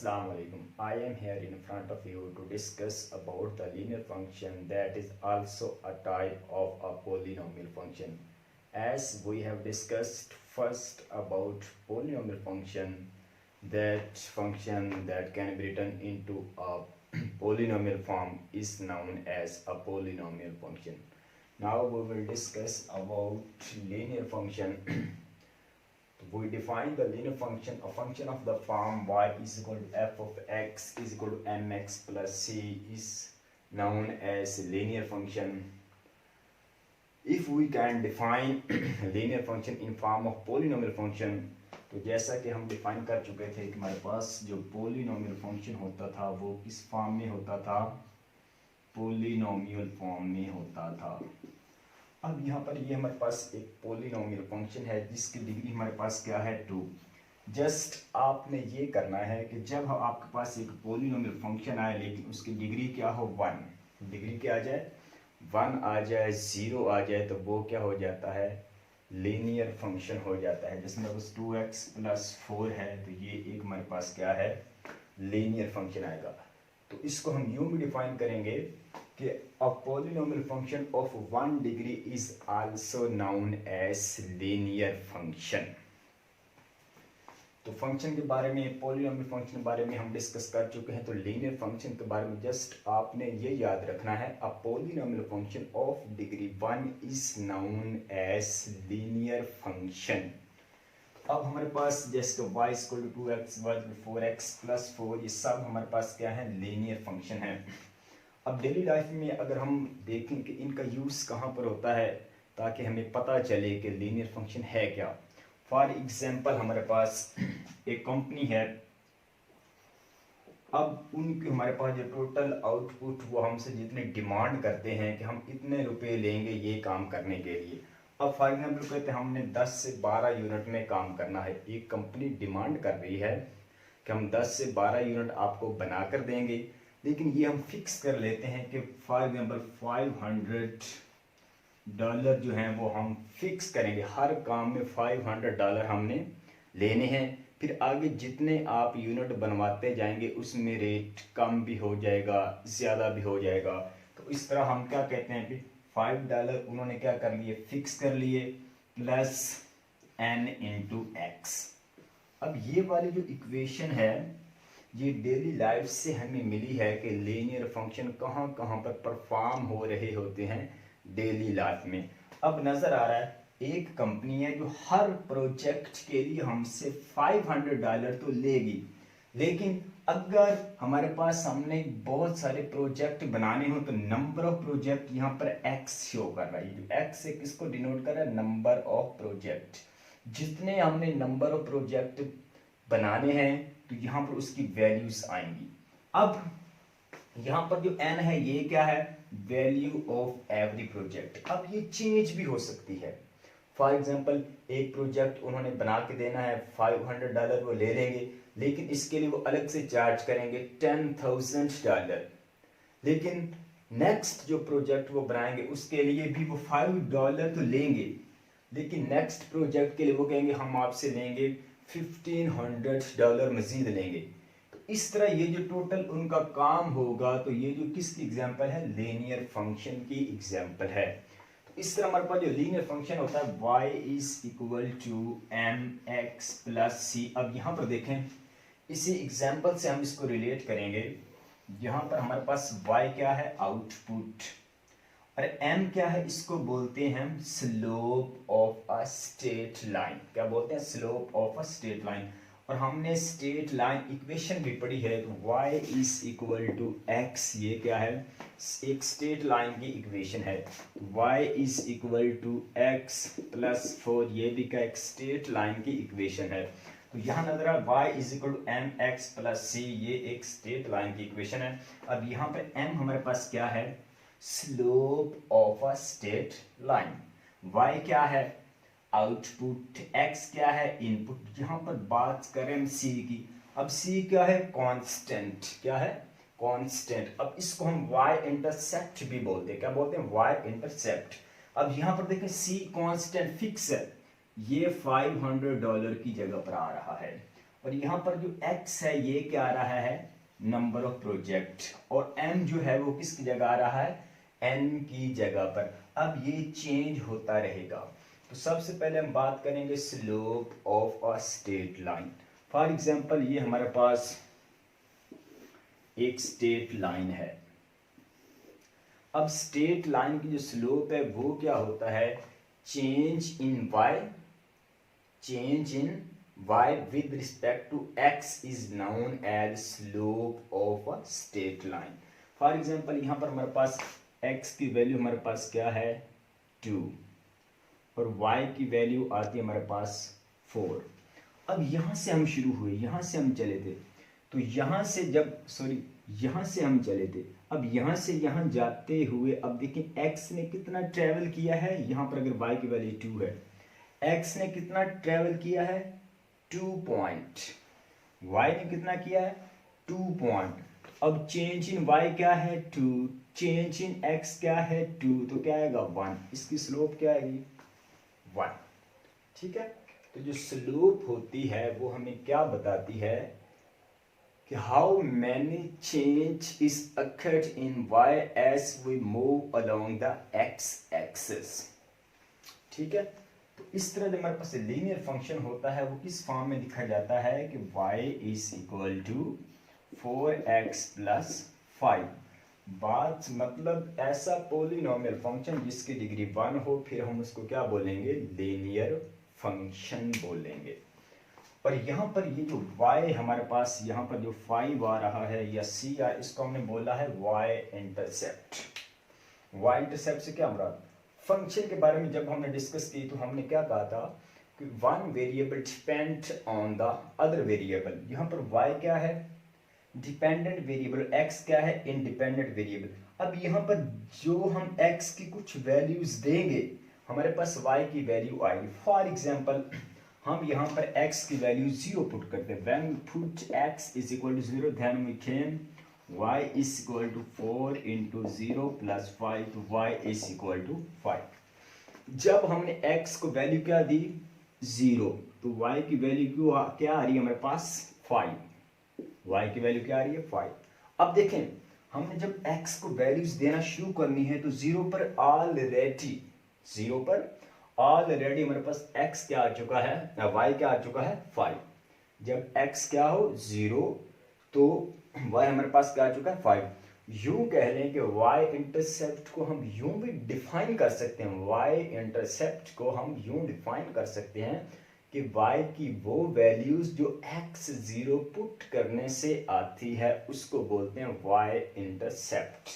Assalamu alaikum. I am here in front of you to discuss about the linear function that is also a type of a polynomial function. As we have discussed first about polynomial function, that function that can be written into a polynomial form is known as a polynomial function. Now we will discuss about linear function. We define the linear function, a function of the form y is equal to f of x is equal to mx plus c is known as linear function. If we can define linear function in form of polynomial function, तो जैसा कि हम define कर चुके थे कि हमारे पास जो पोलिनोमियल फंक्शन होता था वो किस फॉर्म में होता था, पोलिनोमियल फॉर्म में होता था। अब यहाँ पर ये हमारे पास एक पोलिनोमियल फंक्शन है जिसकी डिग्री हमारे पास क्या है 2। जस्ट आपने ये करना है कि जब आपके पास एक पोलिनोमियल फंक्शन आए लेकिन उसकी डिग्री क्या हो 1, डिग्री क्या आ जाए 1 आ जाए, 0 आ जाए, तो वो क्या हो जाता है, लीनियर फंक्शन हो जाता है। जिसमें बस 2x + 4 है तो ये एक हमारे पास क्या है, लीनियर फंक्शन आएगा। तो इसको हम यूं भी डिफाइन करेंगे कि a polynomial function of 1 degree is also known as linear function। तो फंक्शन के बारे में, पोलिनोमियल फंक्शन के बारे में हम डिस्कस कर चुके हैं। तो लीनियर फंक्शन के बारे में जस्ट आपने ये याद रखना है, a polynomial function of degree 1 is known as linear function। अब हमारे पास जैसे y = 2x, y = 4x + 4, ये सब हमारे पास क्या है, लीनियर फंक्शन है। अब डेली लाइफ में अगर हम देखें कि इनका यूज़ कहाँ पर होता है ताकि हमें पता चले कि लीनियर फंक्शन है क्या। फॉर एग्जांपल हमारे पास एक कंपनी है, अब उनके हमारे पास जो टोटल आउटपुट वो हमसे जितने डिमांड करते हैं कि हम इतने रुपए लेंगे ये काम करने के लिए। अब फॉर एग्जांपल कहते हैं हमने 10 से 12 यूनिट में काम करना है। एक कंपनी डिमांड कर रही है कि हम 10 से 12 यूनिट आपको बना कर देंगे, लेकिन ये हम फिक्स कर लेते हैं कि फॉर एग्जांपल $500 जो हैं वो हम फिक्स करेंगे। हर काम में $500 हमने लेने हैं। फिर आगे जितने आप यूनिट बनवाते जाएंगे उसमें रेट कम भी हो जाएगा, ज़्यादा भी हो जाएगा। तो इस तरह हम क्या कहते हैं कि $5 उन्होंने क्या कर लिए, फिक्स कर लिए, प्लस n × x। अब ये वाली जो इक्वेशन है ये डेली लाइफ से हमें मिली है कि लीनियर फंक्शन कहाँ कहाँ पर परफॉर्म हो रहे होते हैं डेली लाइफ में। अब नज़र आ रहा है एक कंपनी है जो हर प्रोजेक्ट के लिए हमसे $500 तो लेगी, लेकिन अगर हमारे पास हमने बहुत सारे प्रोजेक्ट बनाने हो तो नंबर ऑफ प्रोजेक्ट यहाँ पर x शो कर रहा है। जो x है किसको डिनोट कर रहा है, नंबर ऑफ प्रोजेक्ट। जितने हमने नंबर ऑफ प्रोजेक्ट बनाने हैं तो यहाँ पर उसकी वैल्यूज आएंगी। अब यहाँ पर जो n है ये क्या है, वैल्यू ऑफ एवरी प्रोजेक्ट। अब ये चेंज भी हो सकती है। फॉर एग्जांपल एक प्रोजेक्ट उन्होंने बना के देना है, $500 वो ले लेंगे, लेकिन इसके लिए वो अलग से चार्ज करेंगे $10,000। लेकिन नेक्स्ट जो प्रोजेक्ट वो बनाएंगे उसके लिए भी वो $5 तो लेंगे, लेकिन नेक्स्ट प्रोजेक्ट के लिए वो कहेंगे हम आपसे लेंगे $1,500 मजीद लेंगे। तो इस तरह ये जो टोटल उनका काम होगा, तो ये जो किसकी एग्जांपल है, लीनियर फंक्शन की एग्जांपल है। तो इस तरह हमारे पास जो लीनियर फंक्शन होता है y = mx + c। अब यहाँ पर देखें, इसी एग्जांपल से हम इसको रिलेट करेंगे। यहाँ पर हमारे पास y क्या है, आउटपुट, और m क्या है, इसको बोलते हैं हम slope of a straight line. क्या बोलते हैं, slope of a straight line. और हमने स्ट्रेट लाइन इक्वेशन भी पढ़ी है, तो y = x, ये क्या है, एक स्ट्रेट लाइन की इक्वेशन है। y = x + 4, ये भी क्या एक स्ट्रेट लाइन की इक्वेशन है। तो यहाँ नजर आ y = mx + c, ये एक स्ट्रेट लाइन की इक्वेशन है। अब यहाँ पर m हमारे पास क्या है, slope of a straight line. y क्या है, आउटपुट, x क्या है, इनपुट। यहाँ पर बात करें हम c की। अब c क्या है, कांस्टेंट। क्या है, कांस्टेंट। अब इसको हम y इंटरसेप्ट भी बोलते हैं। क्या बोलते हैं, y इंटरसेप्ट। अब यहाँ पर देखें c कांस्टेंट फिक्स है, ये $500 की जगह पर आ रहा है। और यहाँ पर जो x है ये क्या आ रहा है, नंबर ऑफ प्रोजेक्ट, और m जो है वो किसकी जगह आ रहा है, n की जगह पर। अब ये चेंज होता रहेगा। तो सबसे पहले हम बात करेंगे slope of a straight line. For example ये हमारे पास एक स्ट्रेट लाइन है। अब स्ट्रेट लाइन की जो स्लोप है वो क्या होता है, change in y with respect to x is known as slope of a straight line। For example यहाँ पर हमारे पास x की वैल्यू हमारे पास क्या है 2 और y की वैल्यू आती है हमारे पास 4। अब यहाँ से हम शुरू हुए, यहाँ से हम चले थे, तो यहाँ से यहाँ से हम चले थे। अब यहाँ से यहाँ जाते हुए अब देखिए x ने कितना ट्रेवल किया है, यहाँ पर अगर y की वैल्यू 2 है, x ने कितना ट्रेवल किया है 2 पॉइंट, y ने कितना किया है 2 पॉइंट। अब चेंज इन y क्या है 2, चेंज इन x क्या है 2, तो क्या आएगा 1। इसकी स्लोप क्या आएगी 1। ठीक है, तो जो स्लोप होती है वो हमें क्या बताती है कि how many change is occurred in y as we move along the x axis. ठीक है, तो इस तरह जो हमारे पास लीनियर फंक्शन होता है वो किस फॉर्म में लिखा जाता है कि y is equal to 4x plus 5। बात मतलब ऐसा पॉलिनोमियल फंक्शन जिसकी डिग्री 1 हो, फिर हम उसको क्या बोलेंगे, लीनियर फंक्शन बोलेंगे। और यहाँ पर ये जो y हमारे पास यहाँ पर जो 5 आ रहा है या c आ, इसको हमने बोला है y इंटरसेप्ट। y इंटरसेप्ट से क्या मुराद, फंक्शन के बारे में जब हमने डिस्कस की तो हमने क्या कहा था कि one variable depend on the other variable. यहाँ पर y क्या है डिपेंडेंट वेरिएबल, x क्या है इंडिपेंडेंट वेरिएबल। अब यहाँ पर जो हम x की कुछ वैल्यूज देंगे हमारे पास y की वैल्यू आएगी। फॉर एग्जांपल हम यहाँ पर x की वैल्यू 0 पुट करते हैं, when put x is equal to 0 then we can y is equal to 4 into 0 plus 5, तो y is equal to 5। जब हमने x को वैल्यू क्या दी 0, तो y की वैल्यू क्या आ रही है हमारे पास 5, y की वैल्यू क्या आ रही है 5। अब देखें हमने जब x को वैल्यूज देना शुरू करनी है तो 0 पर ऑलरेडी हमारे पास x क्या आ चुका है, y क्या आ चुका है 5। जब x क्या हो 0 तो y हमारे पास क्या आ चुका है 5। यूं कह लें कि y इंटरसेप्ट को हम यूं भी डिफाइन कर सकते हैं, y इंटरसेप्ट को हम यूं डिफाइन कर सकते हैं कि y की वो वैल्यूज जो x 0 पुट करने से आती है उसको बोलते हैं y इंटरसेप्ट।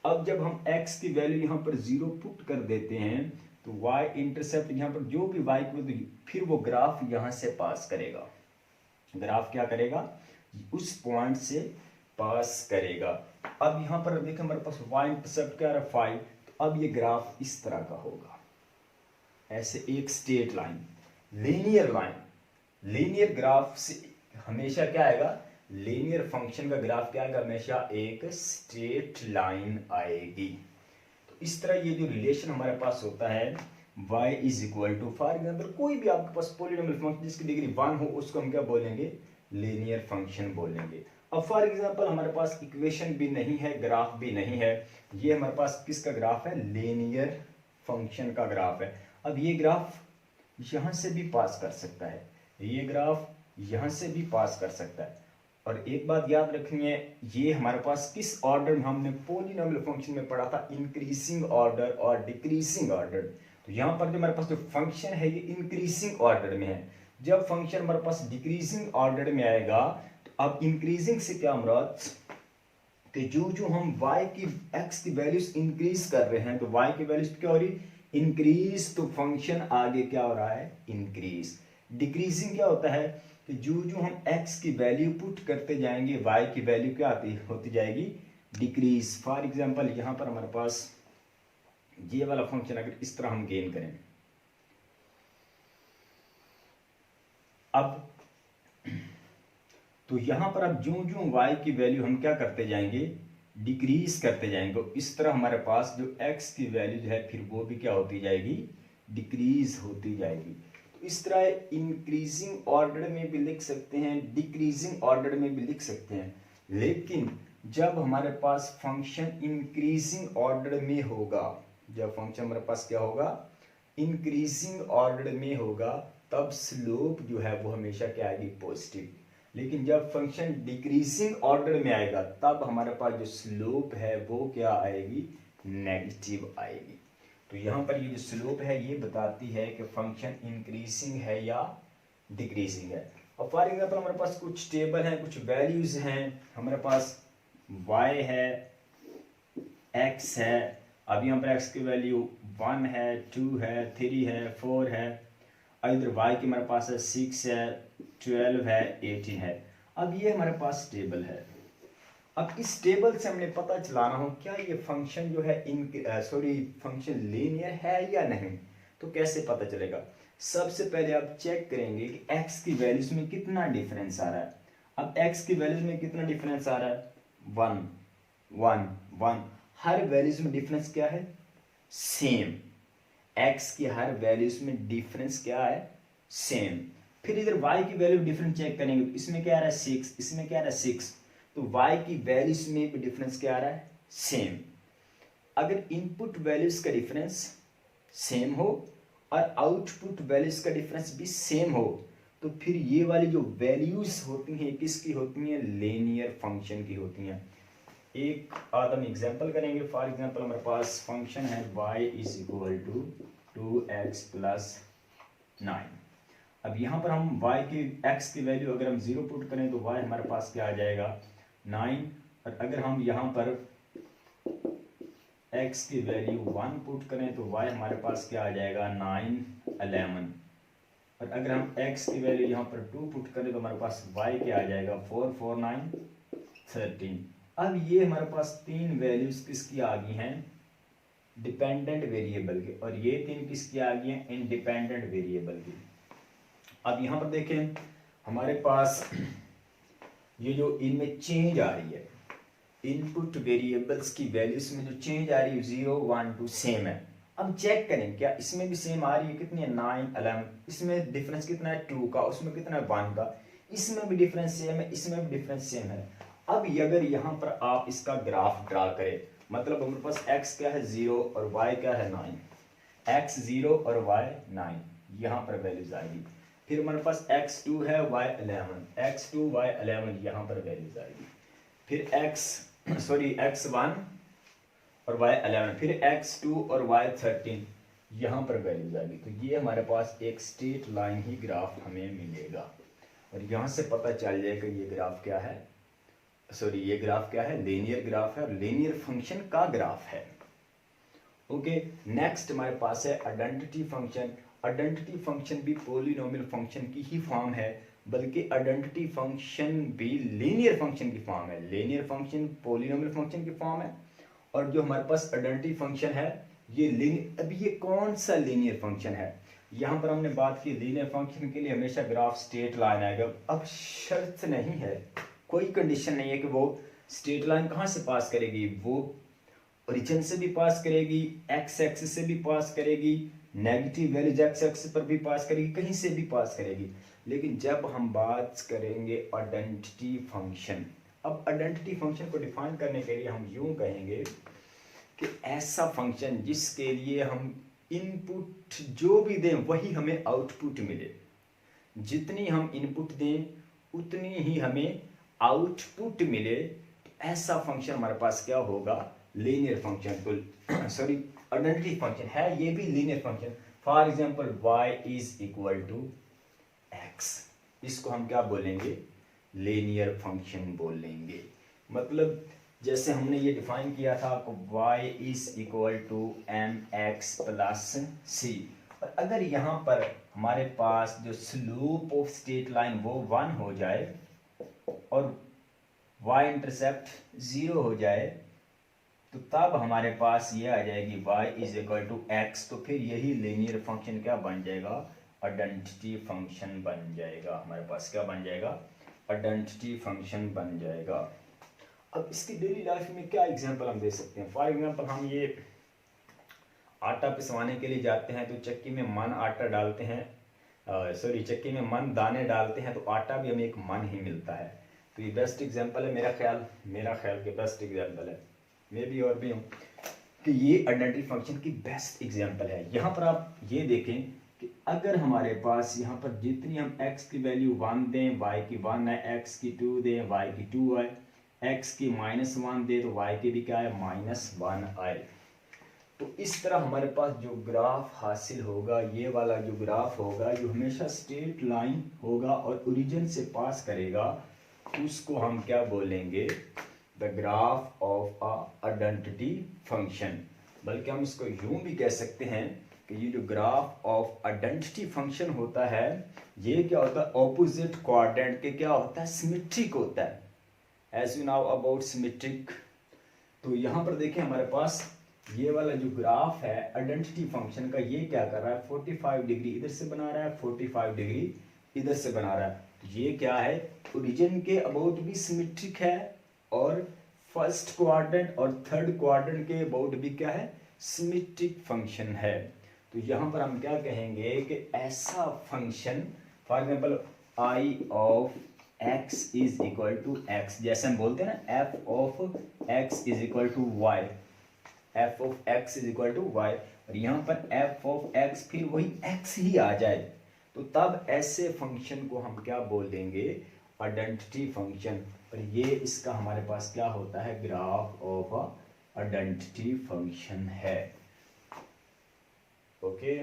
अब जब हम x की वैल्यू यहाँ पर 0 पुट कर देते हैं तो y इंटरसेप्ट यहाँ पर जो भी y को फिर वो ग्राफ यहाँ से पास करेगा, ग्राफ क्या करेगा उस पॉइंट से पास करेगा। अब यहाँ पर देखिए हमारे पास y इंटरसेप्ट क्या है 5, तो अब ये ग्राफ इस तरह का होगा, ऐसे एक straight line linear line. Linear graph से हमेशा क्या आएगा, लीनियर फंक्शन का ग्राफ क्या आएगा, हमेशा एक स्ट्रेट लाइन आएगी। तो इस तरह ये जो रिलेशन हमारे पास होता है y is equal to, for example कोई भी आपके पास पॉलिनोमियल फंक्शन जिसकी डिग्री 1 हो उसको हम क्या बोलेंगे, लीनियर फंक्शन बोलेंगे। अब फॉर एग्जांपल हमारे पास इक्वेशन भी नहीं है, ग्राफ भी नहीं है, ये हमारे पास किसका ग्राफ है, लीनियर फंक्शन का ग्राफ है। अब ये ग्राफ यहाँ से भी पास कर सकता है, ये ग्राफ यहाँ से भी पास कर सकता है। और एक बात याद रखनी है, ये हमारे पास किस ऑर्डर में हमने पॉलिनोमियल फंक्शन में पढ़ा था, इंक्रीजिंग ऑर्डर और डिक्रीजिंग ऑर्डर। तो यहाँ पर जो हमारे पास जो फंक्शन है ये इंक्रीजिंग ऑर्डर में है। जब फंक्शन हमारे पास डिक्रीजिंग ऑर्डर में आएगा तो अब इंक्रीजिंग से क्या मुराद कि जो हम y की x की वैल्यूज इंक्रीज कर रहे हैं तो y की वैल्यूज क्या हो रही इंक्रीज, तो फंक्शन आगे क्या हो रहा है इंक्रीज। डिक्रीजिंग क्या होता है कि जो हम x की वैल्यू पुट करते जाएंगे y की वैल्यू क्या होती जाएगी डिक्रीज। फॉर एग्जांपल यहाँ पर हमारे पास ये वाला फंक्शन अगर इस तरह हम गेन करें, अब तो यहां पर अब जो y की वैल्यू हम क्या करते जाएंगे डिक्रीज करते जाएंगे, इस तरह हमारे पास जो x की वैल्यू है फिर वो भी क्या होती जाएगी डिक्रीज होती जाएगी। तो इस तरह इंक्रीजिंग ऑर्डर में भी लिख सकते हैं, डिक्रीजिंग ऑर्डर में भी लिख सकते हैं। लेकिन जब हमारे पास फंक्शन इंक्रीजिंग ऑर्डर में होगा, जब फंक्शन हमारे पास क्या होगा, इंक्रीजिंग ऑर्डर में होगा, तब स्लोप जो है वो हमेशा क्या आएगी, पॉजिटिव। लेकिन जब फंक्शन डिक्रीजिंग ऑर्डर में आएगा तब हमारे पास जो स्लोप है वो क्या आएगी, नेगेटिव आएगी। तो यहाँ पर ये जो स्लोप है ये बताती है कि फंक्शन इंक्रीजिंग है या डिक्रीजिंग है। और फॉर एग्जाम्पल हमारे पास कुछ टेबल हैं, कुछ वैल्यूज हैं, हमारे पास y है, x है, अब यहाँ पर x की वैल्यू 1 है, 2 है, 3 है, 4 है, इधर y की हमारे पास है 6 है, 12 है, 18 है। अब ये हमारे पास टेबल है। अब इस टेबल से हमने पता चलाना हो क्या ये फंक्शन जो है फंक्शन लीनियर है या नहीं। तो कैसे पता चलेगा, सबसे पहले आप चेक करेंगे कि x की वैल्यूज में कितना डिफरेंस आ रहा है। अब x की वैल्यूज में कितना डिफरेंस आ रहा है, 1 1 1, हर वैल्यूज में डिफरेंस क्या है, सेम। x की हर वैल्यूज में डिफरेंस क्या है, सेम। फिर इधर y की वैल्यू डिफरेंस चेक करेंगे, इसमें क्या आ रहा है 6, इसमें क्या आ रहा है 6, तो y की वैल्यूज में भी डिफरेंस क्या आ रहा है, सेम। अगर इनपुट वैल्यूज का डिफरेंस सेम हो और आउटपुट वैल्यूज का डिफरेंस भी सेम हो, तो फिर ये वाली जो वैल्यूज होती हैं किसकी होती हैं, लीनियर फंक्शन की होती हैं। एक आदम एग्जांपल करेंगे। फॉर एग्जांपल हमारे पास फंक्शन है y is equal to 2x plus 9। अब यहाँ पर हम y की x की वैल्यू अगर हम 0 पुट करें तो y हमारे पास क्या आ जाएगा, 9। और अगर हम यहाँ पर x की वैल्यू 1 पुट करें तो y हमारे पास क्या आ जाएगा, 9 11। और अगर हम x की वैल्यू यहाँ पर 2 पुट करें तो हमारे पास y क्या आ जाएगा, 4 4 9 13। अब ये हमारे पास तीन वैल्यूज किसकी आ गई हैं, डिपेंडेंट वेरिएबल की, और ये तीन किसकी आ गई हैं, इंडिपेंडेंट वेरिएबल की। अब यहाँ पर देखें हमारे पास ये जो इनमें चेंज आ रही है, इनपुट वेरिएबल्स की वैल्यूज में जो चेंज आ रही है 0 1 2 सेम है। अब चेक करें क्या इसमें भी सेम आ रही है, कितनी है 9 11, इसमें डिफरेंस कितना है 2 का, उसमें कितना है 1 का, इसमें भी डिफरेंस सेम है, इसमें भी डिफरेंस सेम है। अब अगर यहाँ पर आप इसका ग्राफ ड्रा करें, मतलब हमारे पास x क्या है 0 और y क्या है 9, x 0 और y 9, यहाँ पर वैल्यूज आएगी। फिर हमारे पास x2 है y 11, x2 y 11 यहाँ पर वैल्यूज आएगी। फिर x1 और y 11, फिर x2 और y 13 यहाँ पर वैल्यूज आएगी। तो ये हमारे पास एक स्ट्रेट लाइन ही ग्राफ हमें मिलेगा, और यहाँ से पता चल जाएगा ये ग्राफ क्या है, ये ग्राफ क्या है, लीनियर ग्राफ है और लीनियर फंक्शन का ग्राफ है। ओके, नेक्स्ट हमारे पास है आइडेंटिटी फंक्शन। आइडेंटिटी फंक्शन भी पॉलिनोमियल फंक्शन की ही फॉर्म है, बल्कि आइडेंटिटी फंक्शन भी लीनियर फंक्शन की फॉर्म है। लीनियर फंक्शन पॉलिनोमियल फंक्शन की फॉर्म है, और जो हमारे पास आइडेंटिटी फंक्शन है ये लीनियर। अभी ये कौन सा लीनियर फंक्शन है, यहाँ पर हमने बात की लीनियर फंक्शन के लिए हमेशा ग्राफ स्ट्रेट लाइन आएगा। अब शर्त नहीं है, कोई कंडीशन नहीं है कि वो स्ट्रेट लाइन कहाँ से पास करेगी, वो ओरिजिन से भी पास करेगी, एक्स एक्सिस से भी पास करेगी, नेगेटिव वैल्यूज एक्स एक्सिस पर भी पास करेगी, कहीं से भी पास करेगी। लेकिन जब हम बात करेंगे आइडेंटिटी फंक्शन, अब आइडेंटिटी फंक्शन को डिफाइन करने के लिए हम यूं कहेंगे कि ऐसा फंक्शन जिसके लिए हम इनपुट जो भी दें वही हमें आउटपुट मिले, जितनी हम इनपुट दें उतनी ही हमें आउटपुट मिले, ऐसा फंक्शन हमारे पास क्या होगा, लीनियर फंक्शन। तो आइडेंटिटी फंक्शन है ये भी linear function. For example y is equal to x, इसको हम क्या बोलेंगे, लीनियर फंक्शन बोलेंगे। मतलब जैसे हमने ये डिफाइन किया था कि y is equal to mx plus c, और अगर यहाँ पर हमारे पास जो स्लोप ऑफ स्ट्रेट लाइन वो 1 हो जाए और y इंटरसेप्ट 0 हो जाए, तो तब हमारे पास ये आ जाएगी y is equal to x। तो फिर यही लीनियर फंक्शन क्या बन जाएगा, आइडेंटिटी फंक्शन बन जाएगा। हमारे पास क्या बन जाएगा, आइडेंटिटी फंक्शन बन जाएगा। अब इसकी डेली लाइफ में क्या एग्जांपल हम दे सकते हैं। फॉर एग्जांपल हम ये आटा पिसवाने के लिए जाते हैं तो चक्की में मन आटा डालते हैं, सॉरी, चक्की में मन दाने डालते हैं तो आटा भी हमें एक मन ही मिलता है। तो ये बेस्ट एग्जांपल है, मेरा ख्याल के बेस्ट एग्जांपल है, मे भी और भी हूँ कि ये आइडेंटिटी फंक्शन की बेस्ट एग्जांपल है। यहाँ पर आप ये देखें कि अगर हमारे पास यहाँ पर जितनी हम x की वैल्यू 1 दें, y की 1 है, x की 2 दें, y की 2 आए, x की -1 दे तो y की भी क्या है, -1 आए। तो इस तरह हमारे पास जो ग्राफ हासिल होगा, ये वाला जो ग्राफ होगा, जो हमेशा स्ट्रेट लाइन होगा और ओरिजिन से पास करेगा, उसको हम क्या बोलेंगे, the graph of a identity function. बल्कि हम इसको यूं भी कह सकते हैं कि ये जो ग्राफ ऑफ आइडेंटिटी फंक्शन होता है, ये क्या होता है, ऑपोजिट क्वाड्रेंट के क्या होता है, सिमेट्रिक होता है। As you know about symmetric. तो यहाँ पर देखें हमारे पास ये वाला जो ग्राफ है आइडेंटिटी फंक्शन का, ये क्या कर रहा है, 45 डिग्री इधर से बना रहा है, 45 डिग्री इधर से बना रहा है। तो ये क्या है, ओरिजिन के अबाउट भी सिमेट्रिक है और फर्स्ट क्वाड्रेंट और थर्ड क्वाड्रेंट के अबाउट भी क्या है, सिमेट्रिक फंक्शन है। तो यहाँ पर हम क्या कहेंगे कि ऐसा function, for example I of x is equal to x, जैसे हम बोलते हैं ना f of x is equal to y, f of x is equal to y, और यहाँ पर f ऑफ x फिर वही x ही आ जाए, तो तब ऐसे फंक्शन को हम क्या बोल देंगे, आइडेंटिटी फंक्शन। और ये इसका हमारे पास क्या होता है, ग्राफ ऑफ आइडेंटिटी फंक्शन है। ओके।